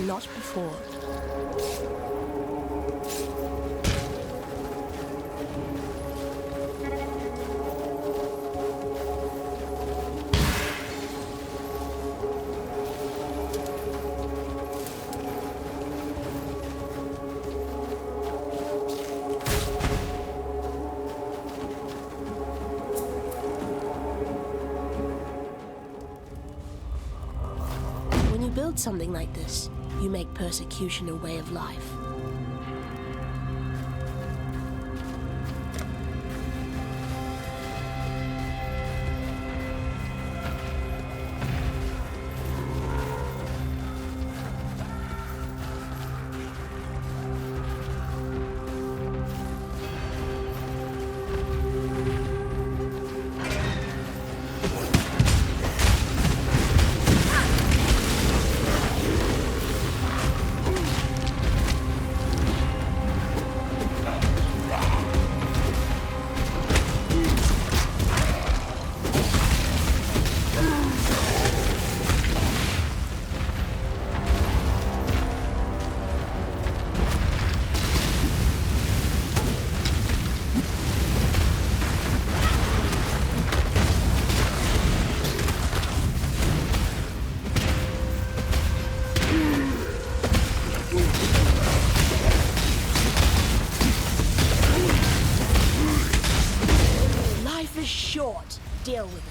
not before. Build something like this, you make persecution a way of life. Short. Deal with it.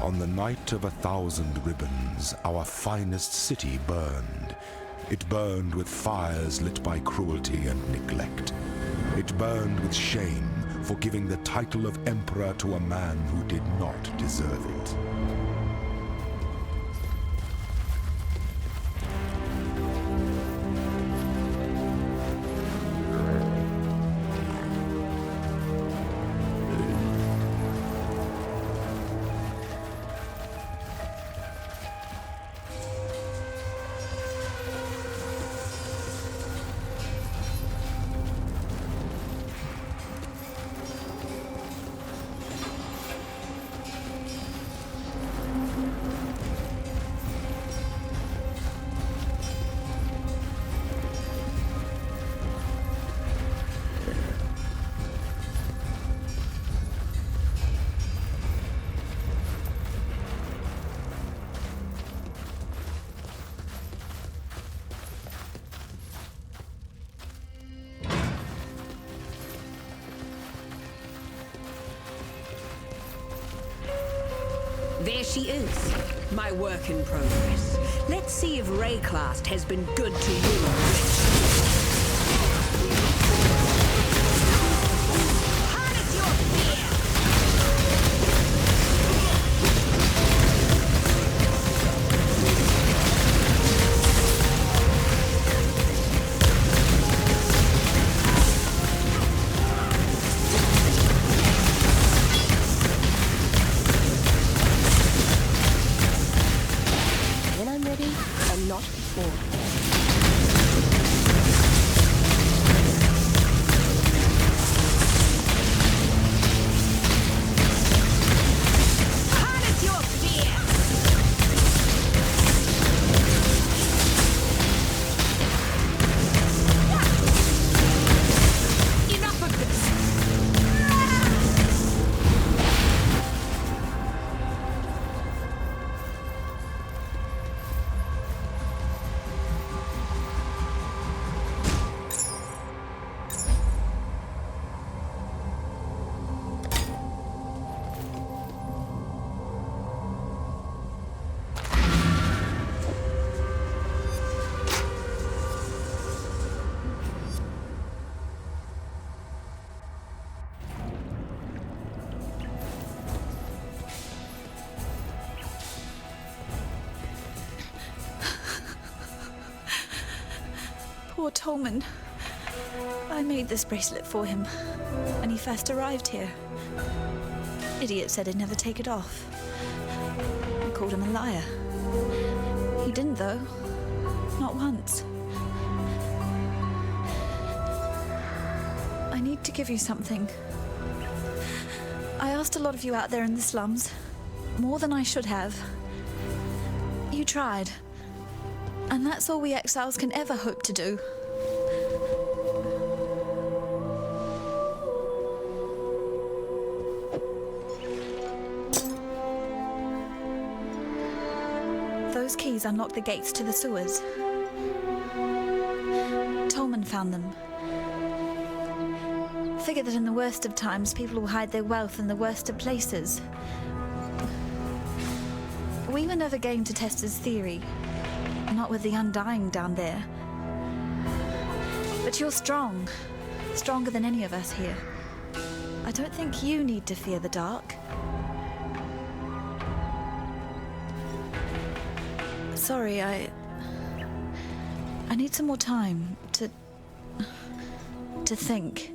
On the night of 1,000 ribbons, our finest city burned. It burned with fires lit by cruelty and neglect. It burned with shame for giving the title of emperor to a man who did not deserve it. There she is, my work in progress. Let's see if Rayclast has been good to you. Harness your fear! When I'm ready, and not before. Harness your fear! Enough of this! Poor Tolman. I made this bracelet for him when he first arrived here. Idiot said he'd never take it off. I called him a liar. He didn't, though. Not once. I need to give you something. I asked a lot of you out there in the slums. More than I should have. You tried. And that's all we exiles can ever hope to do. Those keys unlock the gates to the sewers. Tolman found them. Figured that in the worst of times, people will hide their wealth in the worst of places. We were never game to test his theory. Not with the Undying down there. But you're strong. Stronger than any of us here. I don't think you need to fear the dark. Sorry, I need some more time to think.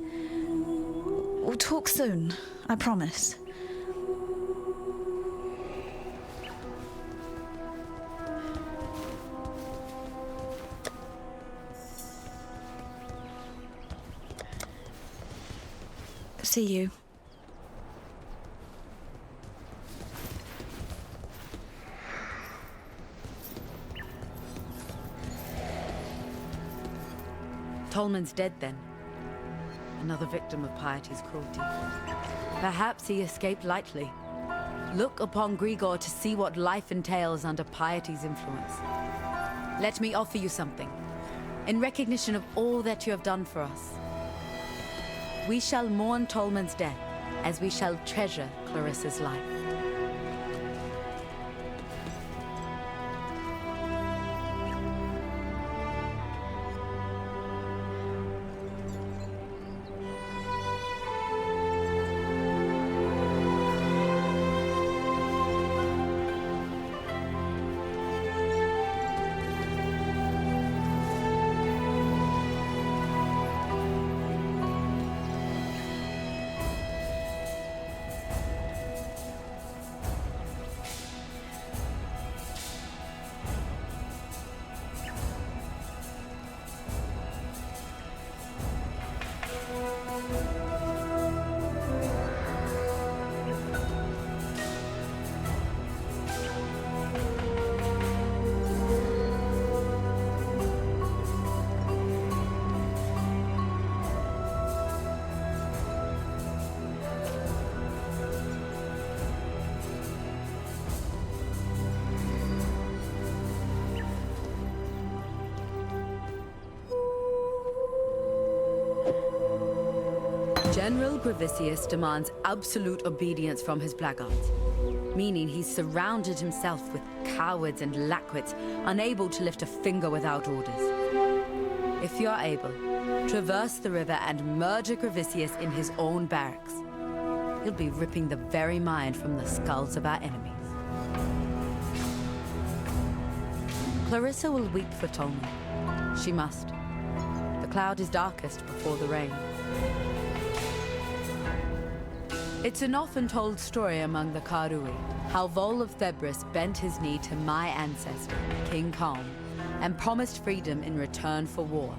We'll talk soon, I promise. See you. Tolman's dead then. Another victim of piety's cruelty. Perhaps he escaped lightly. Look upon Grigor to see what life entails under piety's influence. Let me offer you something. In recognition of all that you have done for us. We shall mourn Tolman's death, as we shall treasure Clarissa's life. Gravisius demands absolute obedience from his blackguards, meaning he's surrounded himself with cowards and lackwits, unable to lift a finger without orders. If you're able, traverse the river and murder Gravisius in his own barracks. He'll be ripping the very mind from the skulls of our enemies. Clarissa will weep for Tolman. She must. The cloud is darkest before the rain. It's an often told story among the Karui, how Vol of Thebris bent his knee to my ancestor, King Kalm, and promised freedom in return for war.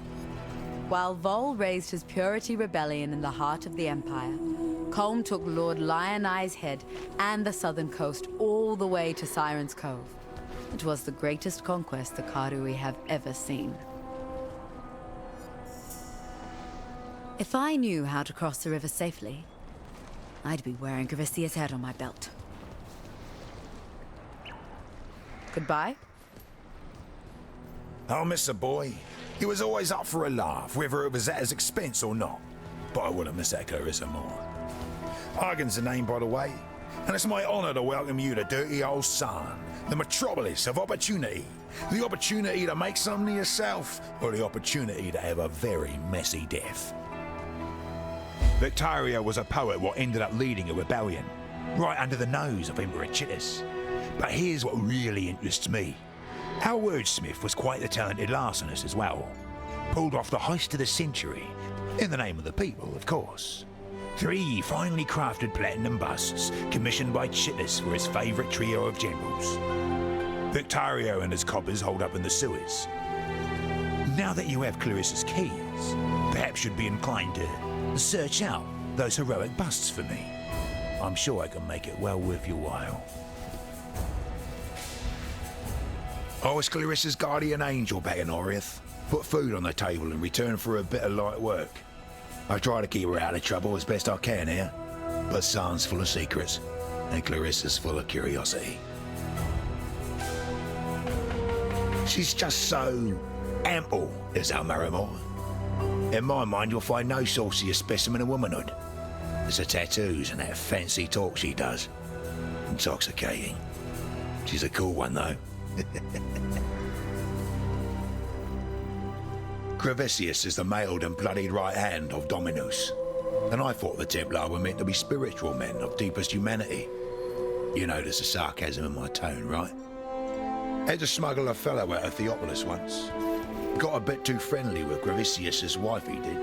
While Vol raised his purity rebellion in the heart of the Empire, Kalm took Lord Lion Eye's head and the southern coast all the way to Siren's Cove. It was the greatest conquest the Karui have ever seen. If I knew how to cross the river safely, I'd be wearing Gravisius' head on my belt. Goodbye? I'll miss a boy. He was always up for a laugh, whether it was at his expense or not. But I wouldn't miss that Clarissa more. Argan's the name, by the way, and it's my honour to welcome you to dirty old Sarn, the metropolis of opportunity. The opportunity to make something of yourself, or the opportunity to have a very messy death. Victario was a poet what ended up leading a rebellion, right under the nose of Emperor Chittis. But here's what really interests me. Our wordsmith was quite the talented larcenist as well. Pulled off the heist of the century, in the name of the people, of course. 3 finely crafted platinum busts, commissioned by Chittis for his favourite trio of generals. Victario and his coppers hold up in the sewers. Now that you have Clarissa's keys, perhaps you'd be inclined to search out those heroic busts for me. I'm sure I can make it well worth your while. I was Clarissa's guardian angel back in Oriath. Put food on the table in return for a bit of light work. I try to keep her out of trouble as best I can here, but Sarn's full of secrets, and Clarissa's full of curiosity. She's just so ample, is our Marimore. In my mind, you'll find no saucier specimen of womanhood. It's the tattoos and that fancy talk she does. Intoxicating. She's a cool one, though. Gravisius is the mailed and bloodied right hand of Dominus, and I thought the Templar were meant to be spiritual men of deepest humanity. You notice the sarcasm in my tone, right? Had to smuggle a fellow out of Theopolis once. Got a bit too friendly with Gravisius' wife, he did.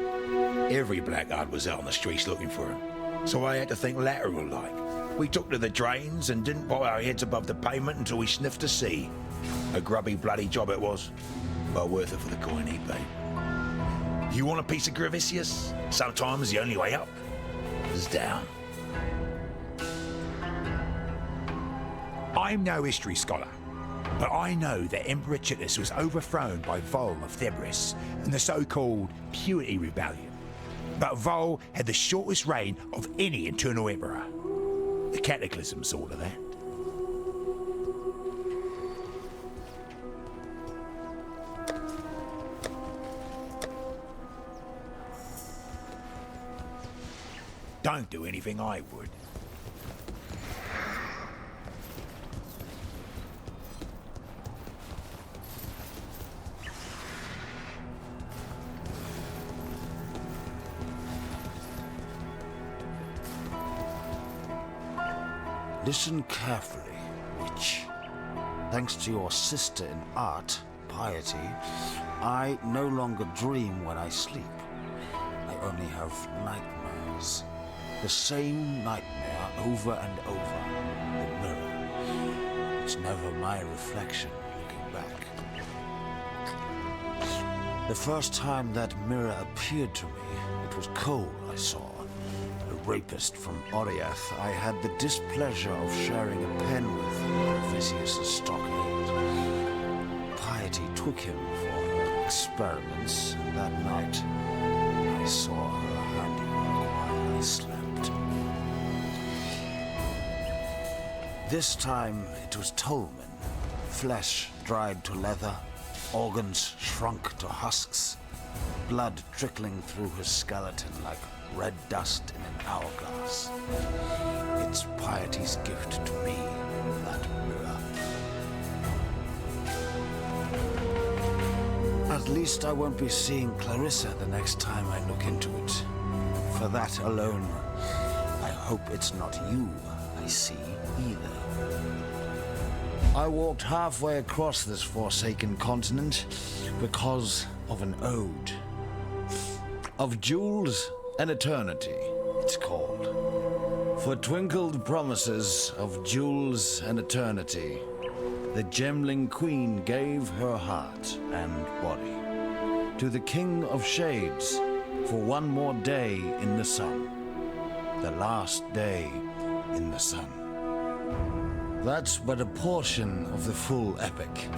Every blackguard was out on the streets looking for him, so I had to think lateral-like. We took to the drains and didn't put our heads above the pavement until we sniffed the sea. A grubby, bloody job it was, but worth it for the coin he paid. You want a piece of Gravisius? Sometimes the only way up is down. I'm no history scholar, but I know that Emperor Chittis was overthrown by Vol of Thebris in the so-called Purity Rebellion. But Vol had the shortest reign of any internal emperor. The Cataclysm sort of that. Don't do anything I would. Listen carefully, witch. Thanks to your sister in art, Piety, I no longer dream when I sleep. I only have nightmares. The same nightmare over and over. The mirror. It's never my reflection looking back. The first time that mirror appeared to me, it was Cole I saw. A rapist from Oriath. I had the displeasure of sharing a pen with Gravisius' stockade. Piety took him for her experiments, and that night I saw her handiwork while I slept. This time it was Tolman. Flesh dried to leather, organs shrunk to husks, blood trickling through his skeleton like red dust in an hourglass. It's piety's gift to me, that mirror. At least I won't be seeing Clarissa the next time I look into it. For that alone, I hope it's not you I see either. I walked halfway across this forsaken continent because of an ode. Of jewels and eternity, it's called. For twinkled promises of jewels and eternity, the Gemling Queen gave her heart and body to the King of Shades for one more day in the sun, the last day in the sun. That's but a portion of the full epic.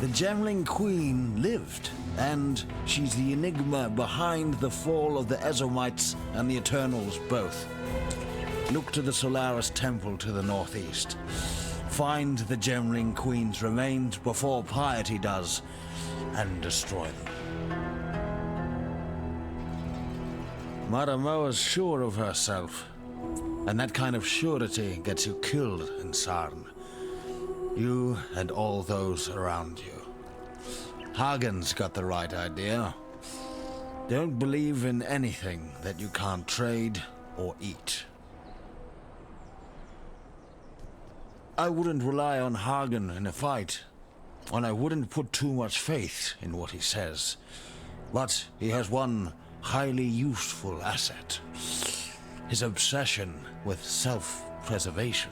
The Gemling Queen lived, and she's the enigma behind the fall of the Ezomites and the Eternals both. Look to the Solaris Temple to the northeast. Find the Gemling Queen's remains before piety does, and destroy them. Maramoa's sure of herself, and that kind of surety gets you killed in Sarn. You and all those around you. Hagen's got the right idea. Don't believe in anything that you can't trade or eat. I wouldn't rely on Hagen in a fight, and I wouldn't put too much faith in what he says. But he has one highly useful asset. His obsession with self-preservation.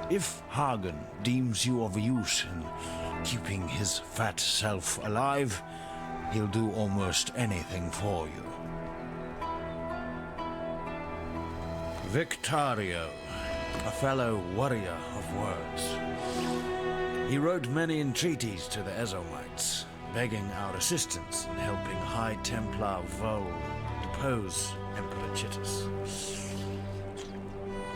If Hagen deems you of use in keeping his fat self alive, he'll do almost anything for you. Victario, a fellow warrior of words. He wrote many entreaties to the Ezomites, begging our assistance in helping High Templar Vol depose Emperor Chittus.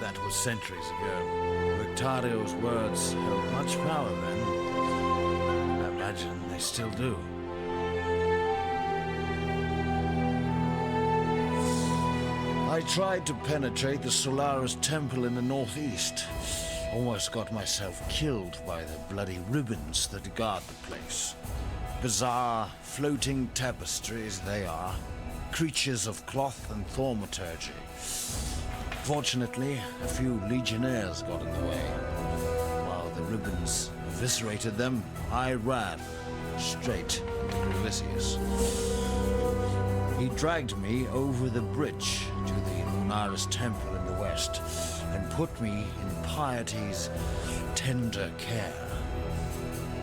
That was centuries ago. Victario's words held much power then. I imagine they still do. I tried to penetrate the Solaris Temple in the northeast. Almost got myself killed by the bloody ribbons that guard the place. Bizarre, floating tapestries they are. Creatures of cloth and thaumaturgy. Fortunately, a few legionnaires got in the way. While the ribbons eviscerated them, I ran straight into Grevisius. He dragged me over the bridge to the Lunaris Temple in the west and put me in Piety's tender care.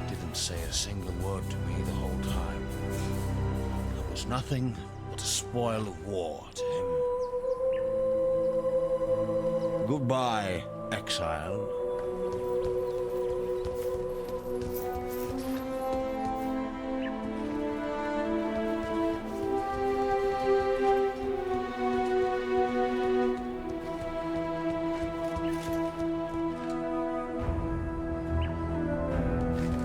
Didn't say a single word to me the whole time. There was nothing but a spoil of war to him. Goodbye, Exile.